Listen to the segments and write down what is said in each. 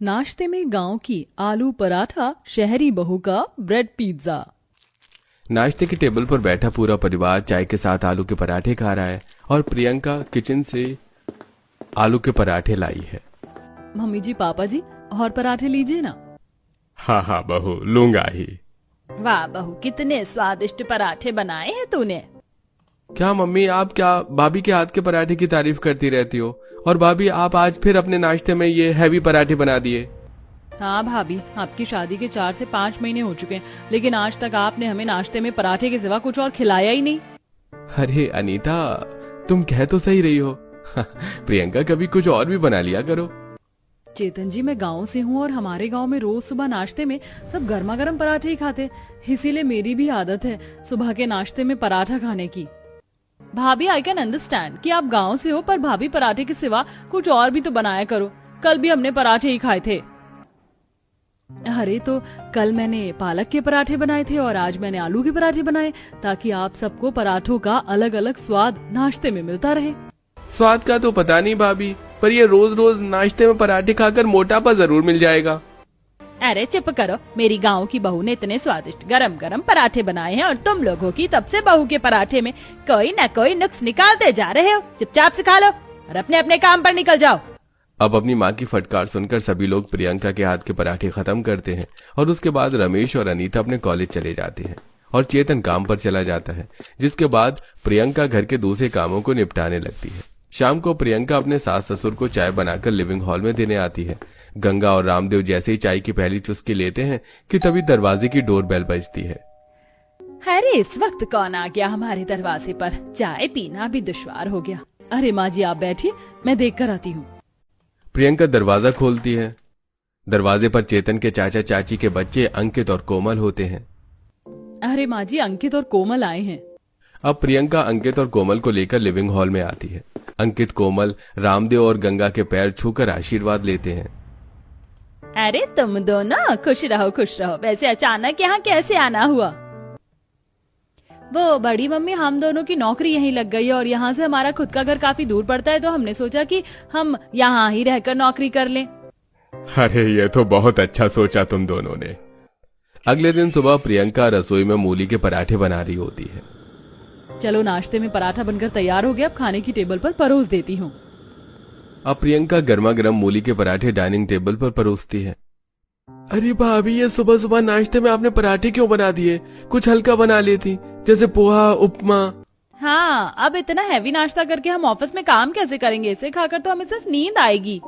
नाश्ते में गांव की आलू पराठा, शहरी बहू का ब्रेड पिज्जा। नाश्ते की टेबल पर बैठा पूरा परिवार चाय के साथ आलू के पराठे खा रहा है और प्रियंका किचन से आलू के पराठे लाई है। मम्मी जी, पापा जी, और पराठे लीजिए ना। हाँ हाँ बहू, लूंगा ही। वाह बहू, कितने स्वादिष्ट पराठे बनाए हैं तूने। क्या मम्मी, आप क्या भाभी के हाथ के पराठे की तारीफ करती रहती हो? और भाभी, आप आज फिर अपने नाश्ते में ये हैवी पराठे बना दिए। हाँ भाभी, आपकी शादी के 4 से 5 महीने हो चुके हैं, लेकिन आज तक आपने हमें नाश्ते में पराठे के सिवा कुछ और खिलाया ही नहीं। अरे अनीता, तुम कह तो सही रही हो। प्रियंका, कभी कुछ और भी बना लिया करो। चेतन जी, मैं गांव से हूँ और हमारे गांव में रोज सुबह नाश्ते में सब गर्मा गर्म पराठे ही खाते, इसीलिए मेरी भी आदत है सुबह के नाश्ते में पराठा खाने की। भाभी, आई कैन अंडरस्टैंड कि आप गांव से हो, पर भाभी पराठे के सिवा कुछ और भी तो बनाया करो। कल भी हमने पराठे ही खाए थे। अरे तो कल मैंने पालक के पराठे बनाए थे और आज मैंने आलू के पराठे बनाए, ताकि आप सबको पराठों का अलग अलग स्वाद नाश्ते में मिलता रहे। स्वाद का तो पता नहीं भाभी, पर ये रोज रोज नाश्ते में पराठे खाकर मोटापा जरूर मिल जाएगा। अरे चुप करो, मेरी गांव की बहू ने इतने स्वादिष्ट गरम गरम पराठे बनाए हैं और तुम लोगों की तब से बहू के पराठे में कोई न कोई नुक्स निकालते जा रहे हो। चुपचाप से खा लो और अपने अपने काम पर निकल जाओ। अब अपनी माँ की फटकार सुनकर सभी लोग प्रियंका के हाथ के पराठे खत्म करते हैं और उसके बाद रमेश और अनीता अपने कॉलेज चले जाते हैं और चेतन काम पर चला जाता है, जिसके बाद प्रियंका घर के दूसरे कामों को निपटाने लगती है। शाम को प्रियंका अपने सास ससुर को चाय बनाकर लिविंग हॉल में देने आती है। गंगा और रामदेव जैसे ही चाय की पहली चुस्की लेते हैं कि तभी दरवाजे की डोरबेल बजती है। अरे इस वक्त कौन आ गया हमारे दरवाजे पर? चाय पीना भी दुश्वार हो गया। अरे माँ जी, आप बैठिए, मैं देख कर आती हूँ। प्रियंका दरवाजा खोलती है। दरवाजे पर चेतन के चाचा चाची के बच्चे अंकित और कोमल होते हैं। अरे माँ जी, अंकित और कोमल आए हैं। अब प्रियंका अंकित और कोमल को लेकर लिविंग हॉल में आती है। अंकित कोमल रामदेव और गंगा के पैर छूकर आशीर्वाद लेते हैं। अरे तुम दोनों खुश रहो खुश रहो। वैसे अचानक यहाँ कैसे आना हुआ? वो बड़ी मम्मी, हम दोनों की नौकरी यहीं लग गई है और यहाँ से हमारा खुद का घर काफी दूर पड़ता है, तो हमने सोचा कि हम यहाँ ही रहकर नौकरी कर लें। अरे ये तो बहुत अच्छा सोचा तुम दोनों ने। अगले दिन सुबह प्रियंका रसोई में मूली के पराठे बना रही होती है। चलो, नाश्ते में पराठा बनकर तैयार हो गया, अब खाने की टेबल पर परोस देती हूँ। अब प्रियंका गर्मा गर्म मूली के पराठे डाइनिंग टेबल पर परोसती है। अरे भाभी, ये सुबह सुबह नाश्ते में आपने पराठे क्यों बना दिए? कुछ हल्का बना लेती, जैसे पोहा, उपमा। हाँ, अब इतना हैवी नाश्ता करके हम ऑफिस में काम कैसे करेंगे? इसे खाकर तो हमें सिर्फ नींद आएगी।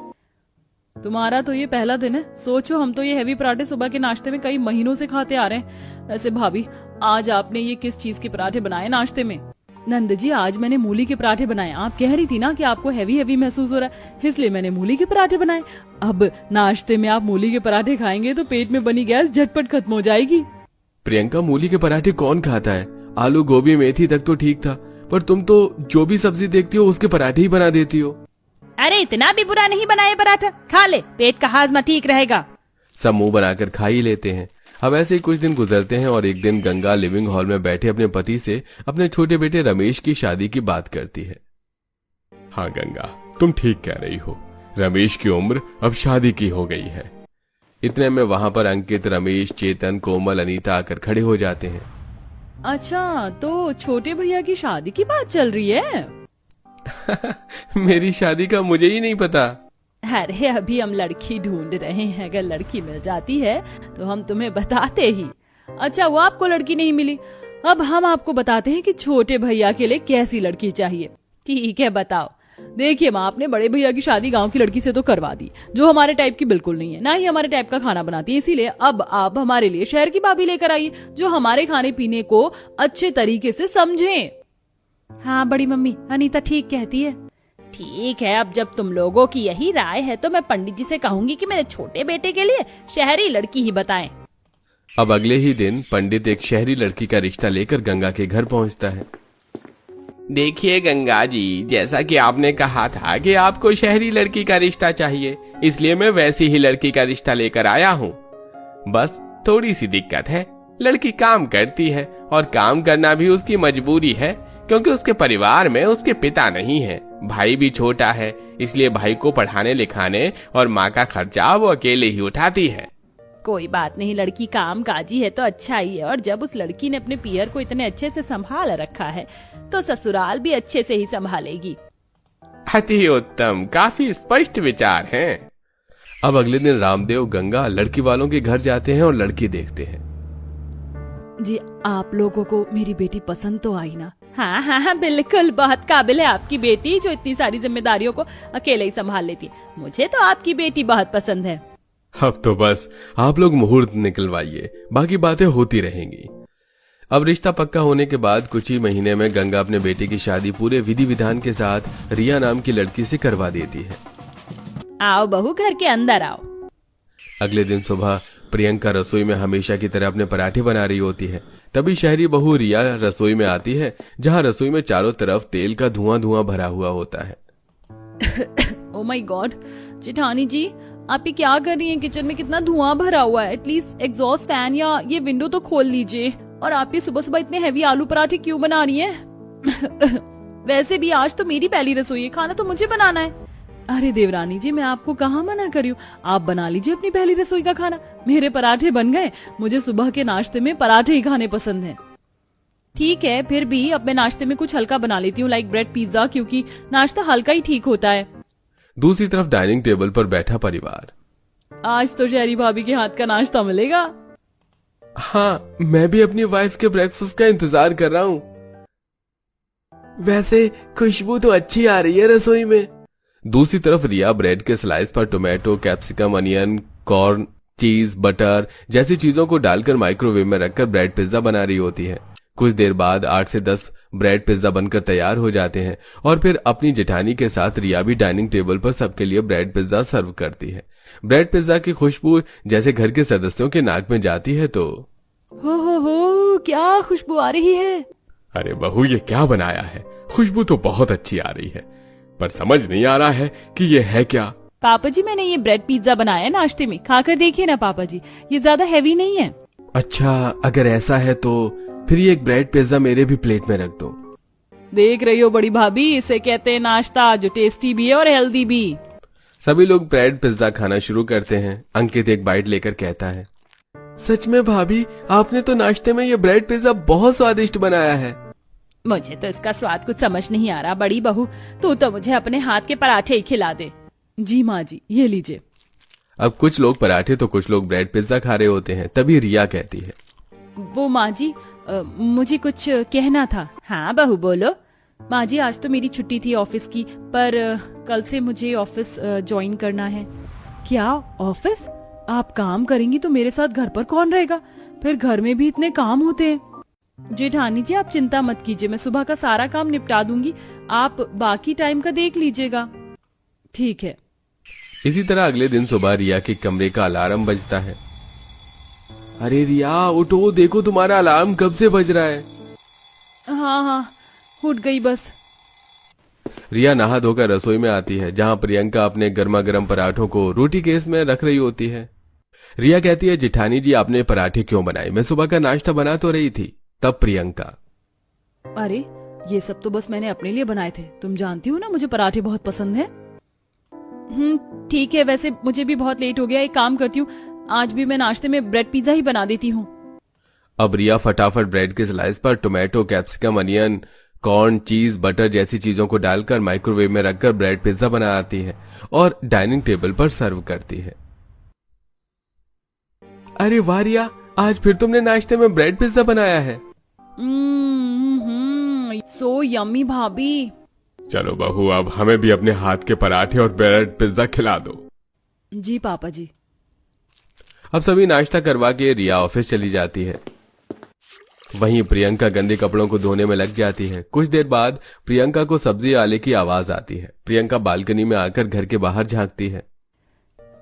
तुम्हारा तो ये पहला दिन है। सोचो, हम तो ये हैवी पराठे सुबह के नाश्ते में कई महीनों से खाते आ रहे हैं। वैसे भाभी, आज आपने ये किस चीज के पराठे बनाए नाश्ते में? नंद जी, आज मैंने मूली के पराठे बनाए। आप कह रही थी ना कि आपको हैवी हैवी महसूस हो रहा है, इसलिए मैंने मूली के पराठे बनाए। अब नाश्ते में आप मूली के पराठे खाएंगे तो पेट में बनी गैस झटपट खत्म हो जाएगी। प्रियंका, मूली के पराठे कौन खाता है? आलू गोभी मेथी तक तो ठीक था, पर तुम तो जो भी सब्जी देखती हो उसके पराठे ही बना देती हो। अरे इतना भी बुरा नहीं बनाए पराठा, खा ले, पेट का हाजमा ठीक रहेगा। सब मुंह बनाकर खा ही लेते हैं। अब ऐसे ही कुछ दिन गुजरते हैं और एक दिन गंगा लिविंग हॉल में बैठे अपने पति से अपने छोटे बेटे रमेश की शादी की बात करती है। हाँ गंगा, तुम ठीक कह रही हो, रमेश की उम्र अब शादी की हो गई है। इतने में वहां पर अंकित, रमेश, चेतन, कोमल, अनीता आकर खड़े हो जाते हैं। अच्छा, तो छोटे भैया की शादी की बात चल रही है? मेरी शादी का मुझे ही नहीं पता। अरे अभी हम लड़की ढूंढ रहे हैं, अगर लड़की मिल जाती है तो हम तुम्हें बताते ही। अच्छा, वो आपको लड़की नहीं मिली, अब हम आपको बताते हैं कि छोटे भैया के लिए कैसी लड़की चाहिए। ठीक है, बताओ। देखिए माँ, आपने बड़े भैया की शादी गांव की लड़की से तो करवा दी, जो हमारे टाइप की बिल्कुल नहीं है, ना ही हमारे टाइप का खाना बनाती है। इसीलिए अब आप हमारे लिए शहर की भाभी लेकर आइए, जो हमारे खाने पीने को अच्छे तरीके से समझे। हाँ बड़ी मम्मी, अनीता ठीक कहती है। ठीक है, अब जब तुम लोगों की यही राय है तो मैं पंडित जी से कहूंगी कि मेरे छोटे बेटे के लिए शहरी लड़की ही बताएं। अब अगले ही दिन पंडित एक शहरी लड़की का रिश्ता लेकर गंगा के घर पहुंचता है। देखिए गंगा जी, जैसा कि आपने कहा था कि आपको शहरी लड़की का रिश्ता चाहिए, इसलिए मैं वैसी ही लड़की का रिश्ता लेकर आया हूँ। बस थोड़ी सी दिक्कत है, लड़की काम करती है और काम करना भी उसकी मजबूरी है, क्योंकि उसके परिवार में उसके पिता नहीं है। भाई भी छोटा है, इसलिए भाई को पढ़ाने लिखाने और माँ का खर्चा वो अकेले ही उठाती है। कोई बात नहीं, लड़की काम काजी है तो अच्छा ही है। और जब उस लड़की ने अपने पियर को इतने अच्छे से संभाल रखा है तो ससुराल भी अच्छे से ही संभालेगी। अति उत्तम, काफी स्पष्ट विचार हैं। अब अगले दिन रामदेव गंगा लड़की वालों के घर जाते हैं और लड़की देखते हैं। जी, आप लोगों को मेरी बेटी पसंद तो आई ना? हाँ हाँ हाँ, बिल्कुल, बहुत काबिल है आपकी बेटी, जो इतनी सारी जिम्मेदारियों को अकेले ही संभाल लेती है। मुझे तो आपकी बेटी बहुत पसंद है। अब तो बस आप लोग मुहूर्त निकलवाइए, बाकी बातें होती रहेंगी। अब रिश्ता पक्का होने के बाद कुछ ही महीने में गंगा अपने बेटे की शादी पूरे विधि विधान के साथ रिया नाम की लड़की से करवा देती है। आओ बहू, घर के अंदर आओ। अगले दिन सुबह प्रियंका रसोई में हमेशा की तरह अपने पराठे बना रही होती है। तभी शहरी बहू रिया रसोई में आती है, जहां रसोई में चारों तरफ तेल का धुआं धुआं भरा हुआ होता है। ओ माय गॉड, जेठानी जी आप ये क्या कर रही हैं? किचन में कितना धुआं भरा हुआ है। एटलीस्ट एग्जॉस्ट फैन या ये विंडो तो खोल लीजिए। और आप ये सुबह सुबह इतने हैवी आलू पराठे क्यों बना रही हैं? वैसे भी आज तो मेरी पहली रसोई है, खाना तो मुझे बनाना है। अरे देवरानी जी, मैं आपको कहाँ मना करी हूँ, आप बना लीजिए अपनी पहली रसोई का खाना। मेरे पराठे बन गए, मुझे सुबह के नाश्ते में पराठे ही खाने पसंद हैं। ठीक है, फिर भी अब मैं नाश्ते में कुछ हल्का बना लेती हूँ, लाइक ब्रेड पिज्जा, क्योंकि नाश्ता हल्का ही ठीक होता है। दूसरी तरफ डाइनिंग टेबल पर बैठा परिवार। आज तो शहरी भाभी के हाथ का नाश्ता मिलेगा। हाँ, मैं भी अपनी वाइफ के ब्रेकफास्ट का इंतजार कर रहा हूँ। वैसे खुशबू तो अच्छी आ रही है रसोई में। दूसरी तरफ रिया ब्रेड के स्लाइस पर टोमेटो, कैप्सिकम, अनियन, कॉर्न, चीज, बटर जैसी चीजों को डालकर माइक्रोवेव में रखकर ब्रेड पिज्जा बना रही होती है। कुछ देर बाद 8 से 10 ब्रेड पिज्जा बनकर तैयार हो जाते हैं और फिर अपनी जेठानी के साथ रिया भी डाइनिंग टेबल पर सबके लिए ब्रेड पिज्जा सर्व करती है। ब्रेड पिज्जा की खुशबू जैसे घर के सदस्यों के नाक में जाती है तो हो, क्या खुशबू आ रही है। अरे बहू, ये क्या बनाया है? खुशबू तो बहुत अच्छी आ रही है, पर समझ नहीं आ रहा है कि ये है क्या। पापा जी, मैंने ये ब्रेड पिज्जा बनाया है नाश्ते में, खाकर देखिए ना पापा जी, ये ज्यादा हैवी नहीं है। अच्छा, अगर ऐसा है तो फिर ये एक ब्रेड पिज्जा मेरे भी प्लेट में रख दो। देख रही हो बड़ी भाभी, इसे कहते हैं नाश्ता, जो टेस्टी भी है और हेल्दी भी। सभी लोग ब्रेड पिज्जा खाना शुरू करते हैं। अंकित एक बाइट लेकर कहता है, सच में भाभी, आपने तो नाश्ते में ये ब्रेड पिज्जा बहुत स्वादिष्ट बनाया है। मुझे तो इसका स्वाद कुछ समझ नहीं आ रहा। बड़ी बहू, तू तो मुझे अपने हाथ के पराठे ही खिला दे। जी माँ जी, ये लीजिए। अब कुछ लोग पराठे तो कुछ लोग ब्रेड पिज्जा खा रहे होते हैं। तभी रिया कहती है, वो माँ जी, मुझे कुछ कहना था। हाँ बहू बोलो। माँ जी, आज तो मेरी छुट्टी थी ऑफिस की, पर कल से मुझे ऑफिस ज्वाइन करना है। क्या ऑफिस? आप काम करेंगी तो मेरे साथ घर पर कौन रहेगा? फिर घर में भी इतने काम होते हैं। जेठानी जी, आप चिंता मत कीजिए, मैं सुबह का सारा काम निपटा दूंगी, आप बाकी टाइम का देख लीजिएगा। ठीक है। इसी तरह अगले दिन सुबह रिया के कमरे का अलार्म बजता है। अरे रिया, उठो, देखो तुम्हारा अलार्म कब से बज रहा है। हाँ, उठ गई बस। रिया नहा धोकर रसोई में आती है, जहां प्रियंका अपने गर्मा गर्म पराठों को रोटी केस में रख रही होती है। रिया कहती है, जेठानी जी आपने पराठे क्यों बनाए? मैं सुबह का नाश्ता बना तो रही थी। तब प्रियंका, अरे ये सब तो बस मैंने अपने लिए बनाए थे, तुम जानती हो ना मुझे पराठे बहुत पसंद है। ठीक है, वैसे मुझे भी बहुत लेट हो गया, एक काम करती हूँ, आज भी मैं नाश्ते में ब्रेड पिज्जा ही बना देती हूँ। अब रिया फटाफट ब्रेड के स्लाइस पर टोमेटो, कैप्सिकम, अनियन, कॉर्न, चीज, बटर जैसी चीजों को डालकर माइक्रोवेव में रखकर ब्रेड पिज्जा बनाती है और डाइनिंग टेबल पर सर्व करती है। अरे वाह रिया, आज फिर तुमने नाश्ते में ब्रेड पिज्जा बनाया है। सो यम्मी भाभी। चलो बहू, अब हमें भी अपने हाथ के पराठे और ब्रेड पिज्जा खिला दो। जी पापा जी। अब सभी नाश्ता करवा के रिया ऑफिस चली जाती है। वहीं प्रियंका गंदे कपड़ों को धोने में लग जाती है। कुछ देर बाद प्रियंका को सब्जी वाले की आवाज आती है। प्रियंका बालकनी में आकर घर के बाहर झांकती है।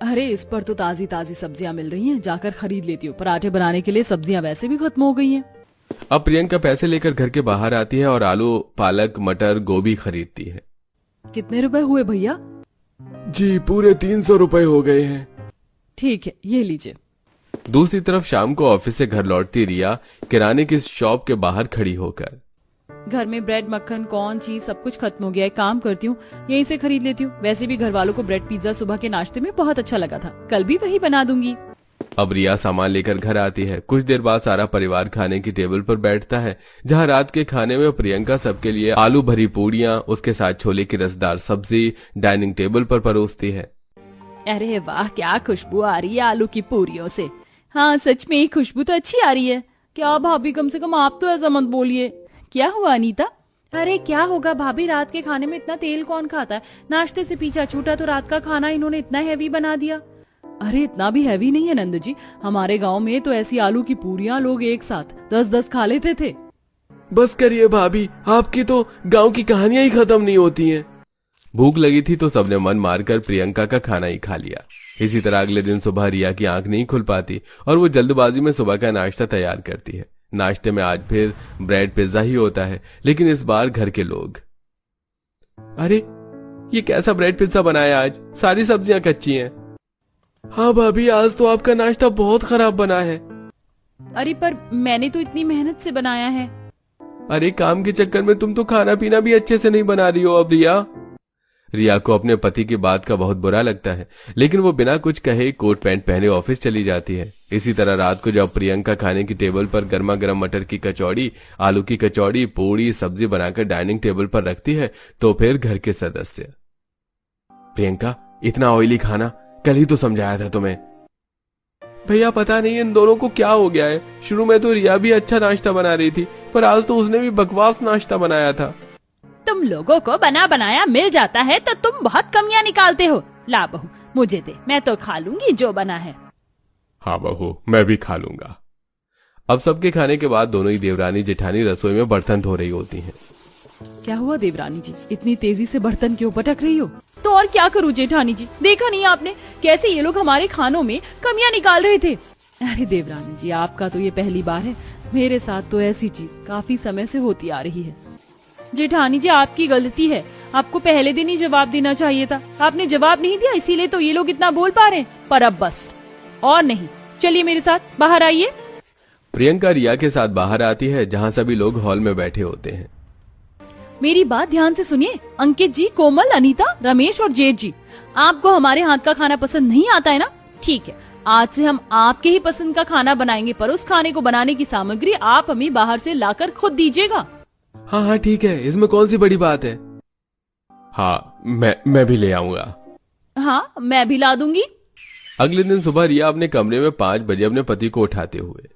अरे इस पर तो ताजी ताजी सब्जियां मिल रही हैं, जाकर खरीद लेती हूँ। पराठे बनाने के लिए सब्जियां वैसे भी खत्म हो गई हैं। अब प्रियंका पैसे लेकर घर के बाहर आती है और आलू, पालक, मटर, गोभी खरीदती है। कितने रुपए हुए भैया? जी पूरे 300 रुपए हो गए हैं। ठीक है, ये लीजिए। दूसरी तरफ शाम को ऑफिस से घर लौटती रिया किराने की शॉप के बाहर खड़ी होकर, घर में ब्रेड, मक्खन, कॉर्न, चीज सब कुछ खत्म हो गया है। काम करती हूँ, यहीं से खरीद लेती हूँ। वैसे भी घर वालों को ब्रेड पिज्जा सुबह के नाश्ते में बहुत अच्छा लगा था, कल भी वही बना दूंगी। अब रिया सामान लेकर घर आती है। कुछ देर बाद सारा परिवार खाने की टेबल पर बैठता है, जहां रात के खाने में प्रियंका सबके लिए आलू भरी पूड़ियां, उसके साथ छोले की रसदार सब्जी डाइनिंग टेबल पर परोसती है। अरे वाह, क्या खुशबू आ रही है आलू की पूरियों से। हाँ सच में ये खुशबू तो अच्छी आ रही है। क्या भाभी, कम से कम आप तो ऐसा मत बोलिए। क्या हुआ अनीता? अरे क्या होगा भाभी, रात के खाने में इतना तेल कौन खाता है। नाश्ते से पीछा छूटा तो रात का खाना इन्होंने इतना हैवी बना दिया। अरे इतना भी हैवी नहीं है नंद जी, हमारे गांव में तो ऐसी आलू की पूरियां लोग एक साथ 10-10 खा लेते थे। बस करिए भाभी, आपकी तो गांव की कहानियां ही खत्म नहीं होती हैं। भूख लगी थी तो सबने मन मारकर प्रियंका का खाना ही खा लिया। इसी तरह अगले दिन सुबह रिया की आंख नहीं खुल पाती और वो जल्दबाजी में सुबह का नाश्ता तैयार करती है। नाश्ते में आज फिर ब्रेड पिज्जा ही होता है, लेकिन इस बार घर के लोग। अरे ये कैसा ब्रेड पिज्जा बनाया आज, सारी सब्जियां कच्ची हैं। हाँ भाभी, आज तो आपका नाश्ता बहुत खराब बना है। अरे पर मैंने तो इतनी मेहनत से बनाया है। अरे काम के चक्कर में तुम तो खाना पीना भी अच्छे से नहीं बना रही हो अब रिया। रिया को अपने पति की बात का बहुत बुरा लगता है, लेकिन वो बिना कुछ कहे कोट पैंट पहने ऑफिस चली जाती है। इसी तरह रात को जब प्रियंका खाने की टेबल पर गर्मा गर्म मटर की कचौड़ी, आलू की कचौड़ी, पूड़ी, सब्जी बनाकर डाइनिंग टेबल पर रखती है तो फिर घर के सदस्य। प्रियंका, इतना ऑयली खाना, कल ही तो समझाया था तुम्हें। भैया पता नहीं इन दोनों को क्या हो गया है। शुरू में तो रिया भी अच्छा नाश्ता बना रही थी, पर आज तो उसने भी बकवास नाश्ता बनाया था। तुम लोगों को बना बनाया मिल जाता है तो तुम बहुत कमियां निकालते हो। ला बहू, मुझे दे, मैं तो खा लूंगी जो बना है। हाँ बहू, मैं भी खा लूंगा। अब सबके खाने के बाद दोनों ही देवरानी जेठानी रसोई में बर्तन धो रही होती हैं। क्या हुआ देवरानी जी, इतनी तेजी से बर्तन क्यों पटक रही हो? तो और क्या करूं जेठानी जी, देखा नहीं आपने कैसे ये लोग हमारे खानों में कमियां निकाल रहे थे। अरे देवरानी जी, आपका तो ये पहली बार है, मेरे साथ तो ऐसी चीज काफी समय से होती आ रही है। जेठानी जी आपकी गलती है, आपको पहले दिन ही जवाब देना चाहिए था। आपने जवाब नहीं दिया, इसीलिए तो ये लोग इतना बोल पा रहे हैं। पर अब बस और नहीं, चलिए मेरे साथ बाहर आइए। प्रियंका रिया के साथ बाहर आती है, जहाँ सभी लोग हॉल में बैठे होते हैं। मेरी बात ध्यान से सुनिए, अंकित जी, कोमल, अनीता, रमेश और जेठ जी, आपको हमारे हाथ का खाना पसंद नहीं आता है ना? ठीक है, आज से हम आपके ही पसंद का खाना बनाएंगे, पर उस खाने को बनाने की सामग्री आप हमें बाहर से लाकर खुद दीजिएगा। हाँ हाँ ठीक है, इसमें कौन सी बड़ी बात है। हाँ मैं भी ले आऊंगा। हाँ मैं भी ला दूंगी। अगले दिन सुबह रिया अपने कमरे में 5 बजे अपने पति को उठाते हुए,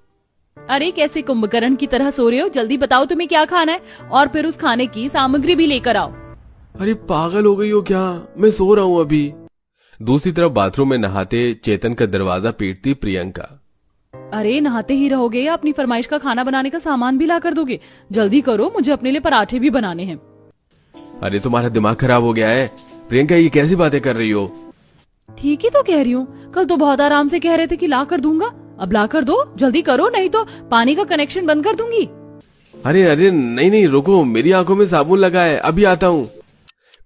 अरे कैसे कुंभकर्ण की तरह सो रहे हो, जल्दी बताओ तुम्हें क्या खाना है और फिर उस खाने की सामग्री भी लेकर आओ। अरे पागल हो गई हो क्या, मैं सो रहा हूँ अभी। दूसरी तरफ बाथरूम में नहाते चेतन का दरवाजा पीटती प्रियंका। अरे नहाते ही रहोगे या अपनी फरमाइश का खाना बनाने का सामान भी ला कर दोगे? जल्दी करो, मुझे अपने लिए पराठे भी बनाने हैं। अरे तुम्हारा दिमाग खराब हो गया है प्रियंका, ये कैसी बातें कर रही हो। ठीक ही तो कह रही हूँ, कल तो बहुत आराम से कह रहे थे कि ला कर दूंगा, अब ला कर दो, जल्दी करो, नहीं तो पानी का कनेक्शन बंद कर दूंगी। अरे अरे नहीं रुको, मेरी आंखों में साबुन लगा है, अभी आता हूँ।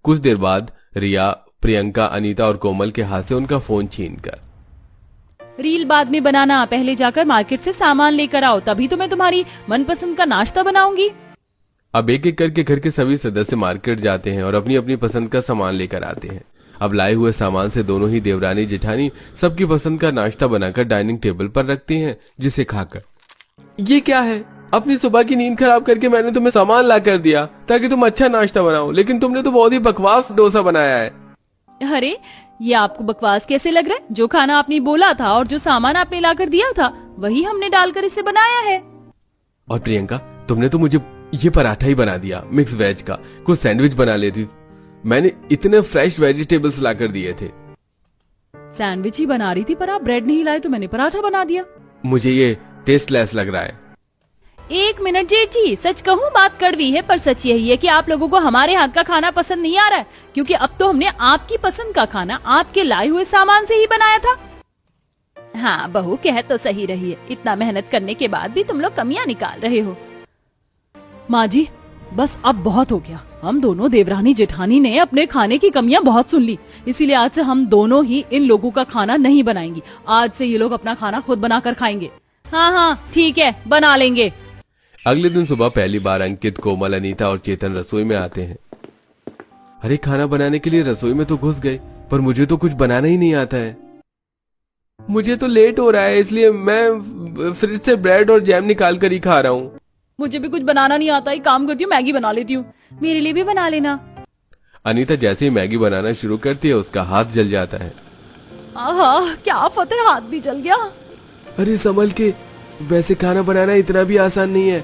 कुछ देर बाद रिया, प्रियंका, अनीता और कोमल के हाथ से उनका फोन छीनकर, रील बाद में बनाना, पहले जाकर मार्केट से सामान लेकर आओ, तभी तो मैं तुम्हारी मनपसंद का नाश्ता बनाऊंगी। अब एक एक करके घर के सभी सदस्य मार्केट जाते हैं और अपनी अपनी पसंद का सामान लेकर आते हैं। अब लाए हुए सामान से दोनों ही देवरानी जेठानी सबकी पसंद का नाश्ता बनाकर डाइनिंग टेबल पर रखती हैं, जिसे खाकर, ये क्या है, अपनी सुबह की नींद खराब करके मैंने तुम्हें सामान ला कर दिया ताकि तुम अच्छा नाश्ता बनाओ, लेकिन तुमने तो बहुत ही बकवास डोसा बनाया है। अरे ये आपको बकवास कैसे लग रहा है? जो खाना आपने बोला था और जो सामान आपने ला कर दिया था वही हमने डालकर इसे बनाया है। और प्रियंका, तुमने तो मुझे ये पराठा ही बना दिया मिक्स वेज का, कुछ सैंडविच बना लेती, मैंने इतने फ्रेश वेजिटेबल्स लाकर दिए थे। सैंडविच ही बना रही थी, पर आप ब्रेड नहीं लाए तो मैंने पराठा बना दिया। मुझे ये टेस्टलेस लग रहा है। एक मिनट जेठ जी, सच कहूँ बात कड़वी है, पर सच यही है कि आप लोगों को हमारे हाथ का खाना पसंद नहीं आ रहा है, क्योंकि अब तो हमने आपकी पसंद का खाना आपके लाए हुए सामान से ही बनाया था। हाँ बहू कह तो सही रही है, इतना मेहनत करने के बाद भी तुम लोग कमियां निकाल रहे हो। माँ जी बस अब बहुत हो गया, हम दोनों देवरानी जेठानी ने अपने खाने की कमियां बहुत सुन ली, इसीलिए आज से हम दोनों ही इन लोगों का खाना नहीं बनाएंगी। आज से ये लोग अपना खाना खुद बनाकर खाएंगे। हाँ हाँ ठीक है, बना लेंगे। अगले दिन सुबह पहली बार अंकित, कोमल, अनीता और चेतन रसोई में आते हैं। अरे खाना बनाने के लिए रसोई में तो घुस गए, पर मुझे तो कुछ बनाना ही नहीं आता है। मुझे तो लेट हो रहा है, इसलिए मैं फ्रिज से ब्रेड और जैम निकाल कर ही खा रहा हूँ। मुझे भी कुछ बनाना नहीं आता, एक काम करती हूँ मैगी बना लेती हूँ। मेरे लिए भी बना लेना। अनीता जैसे ही मैगी बनाना शुरू करती है उसका हाथ जल जाता है। आहा, क्या आफत है, हाथ भी जल गया। अरे संभल के, वैसे खाना बनाना इतना भी आसान नहीं है।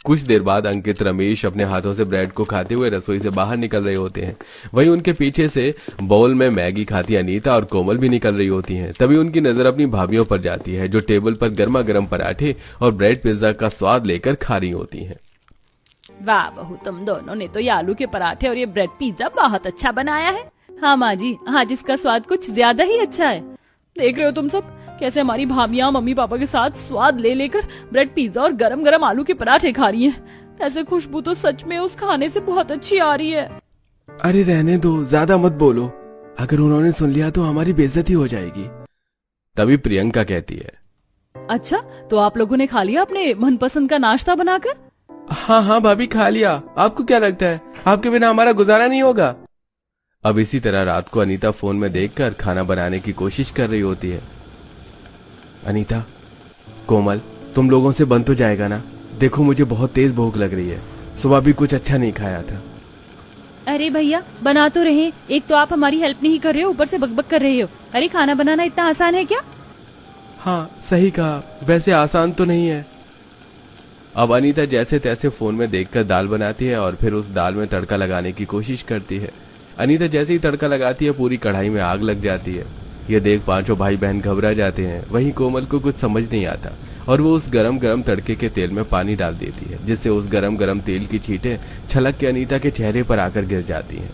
कुछ देर बाद अंकित, रमेश अपने हाथों से ब्रेड को खाते हुए रसोई से बाहर निकल रहे होते हैं। वहीं उनके पीछे से बाउल में मैगी खाती अनीता और कोमल भी निकल रही होती हैं। तभी उनकी नजर अपनी भाभियों पर जाती है जो टेबल पर गर्मा गर्म पराठे और ब्रेड पिज्जा का स्वाद लेकर खा रही होती हैं। वाह बहू, तुम दोनों ने तो ये आलू के पराठे और ये ब्रेड पिज्जा बहुत अच्छा बनाया है। हाँ माँ जी, आज इसका स्वाद कुछ ज्यादा ही अच्छा है। देख रहे हो तुम सब कैसे हमारी भाभियाँ मम्मी पापा के साथ स्वाद ले लेकर ब्रेड पिज्जा और गरम गरम आलू के पराठे खा रही हैं। ऐसे खुशबू तो सच में उस खाने से बहुत अच्छी आ रही है। अरे रहने दो, ज्यादा मत बोलो, अगर उन्होंने सुन लिया तो हमारी बेइज्जती हो जाएगी। तभी प्रियंका कहती है, अच्छा तो आप लोगों ने खा लिया अपने मनपसंद का नाश्ता बनाकर? हाँ हाँ भाभी, खा लिया। आपको क्या लगता है आपके बिना हमारा गुजारा नहीं होगा? अब इसी तरह रात को अनीता फोन में देखकर खाना बनाने की कोशिश कर रही होती है। अनीता, कोमल, तुम लोगों से बन तो जाएगा ना? देखो मुझे बहुत तेज भूख लग रही है, सुबह भी कुछ अच्छा नहीं खाया था। अरे भैया बना तो रहे, एक तो आप हमारी हेल्प नहीं कर रहे हो, ऊपर से बकबक कर रहे हो। अरे खाना बनाना इतना आसान है क्या? हाँ सही कहा, वैसे आसान तो नहीं है। अब अनीता जैसे तैसे फोन में देखकर दाल बनाती है और फिर उस दाल में तड़का लगाने की कोशिश करती है। अनीता जैसे ही तड़का लगाती है पूरी कढ़ाई में आग लग जाती है। ये देख पांचों भाई बहन घबरा जाते हैं। वहीं कोमल को कुछ समझ नहीं आता और वो उस गरम गरम तड़के के तेल में पानी डाल देती है, जिससे उस गरम गरम तेल की छींटें छलक के अनीता के चेहरे पर आकर गिर जाती हैं।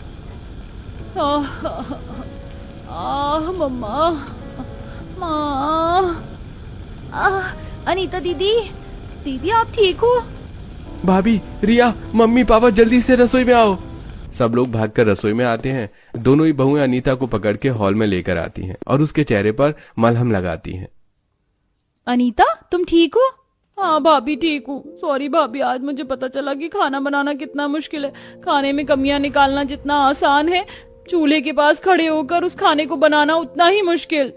मम्मा, माँ, अनीता दीदी, दीदी आप ठीक हो? भाभी, रिया, मम्मी पापा जल्दी से रसोई में आओ। सब लोग भागकर रसोई में आते हैं। दोनों ही बहुएं अनीता को पकड़ के हॉल में लेकर आती हैं और उसके चेहरे पर मलहम लगाती हैं। अनीता तुम ठीक हो? हाँ भाभी ठीक हूँ। सॉरी भाभी, आज मुझे पता चला कि खाना बनाना कितना मुश्किल है। खाने में कमियां निकालना जितना आसान है, चूल्हे के पास खड़े होकर उस खाने को बनाना उतना ही मुश्किल।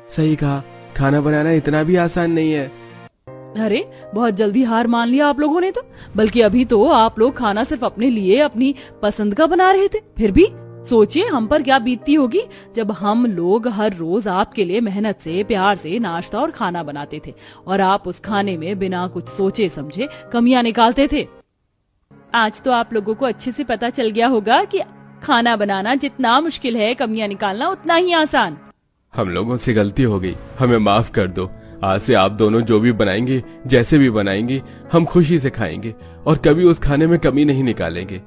सही कहा, खाना बनाना इतना भी आसान नहीं है। अरे बहुत जल्दी हार मान लिया आप लोगों ने तो। बल्कि अभी तो आप लोग खाना सिर्फ अपने लिए, अपनी पसंद का बना रहे थे। फिर भी सोचिए हम पर क्या बीतती होगी जब हम लोग हर रोज आपके लिए मेहनत से, प्यार से नाश्ता और खाना बनाते थे और आप उस खाने में बिना कुछ सोचे समझे कमियां निकालते थे। आज तो आप लोगों को अच्छे से पता चल गया होगा कि खाना बनाना जितना मुश्किल है, कमियां निकालना उतना ही आसान। हम लोगों से गलती हो गई, हमें माफ कर दो। आज से आप दोनों जो भी बनाएंगे, जैसे भी बनाएंगे, हम खुशी से खाएंगे और कभी उस खाने में कमी नहीं निकालेंगे।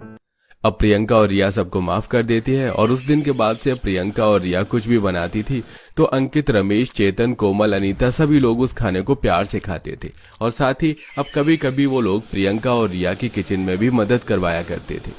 अब प्रियंका और रिया सबको माफ कर देती है और उस दिन के बाद से प्रियंका और रिया कुछ भी बनाती थी तो अंकित, रमेश, चेतन, कोमल, अनीता सभी लोग उस खाने को प्यार से खाते थे। और साथ ही अब कभी कभी वो लोग प्रियंका और रिया की किचन में भी मदद करवाया करते थे।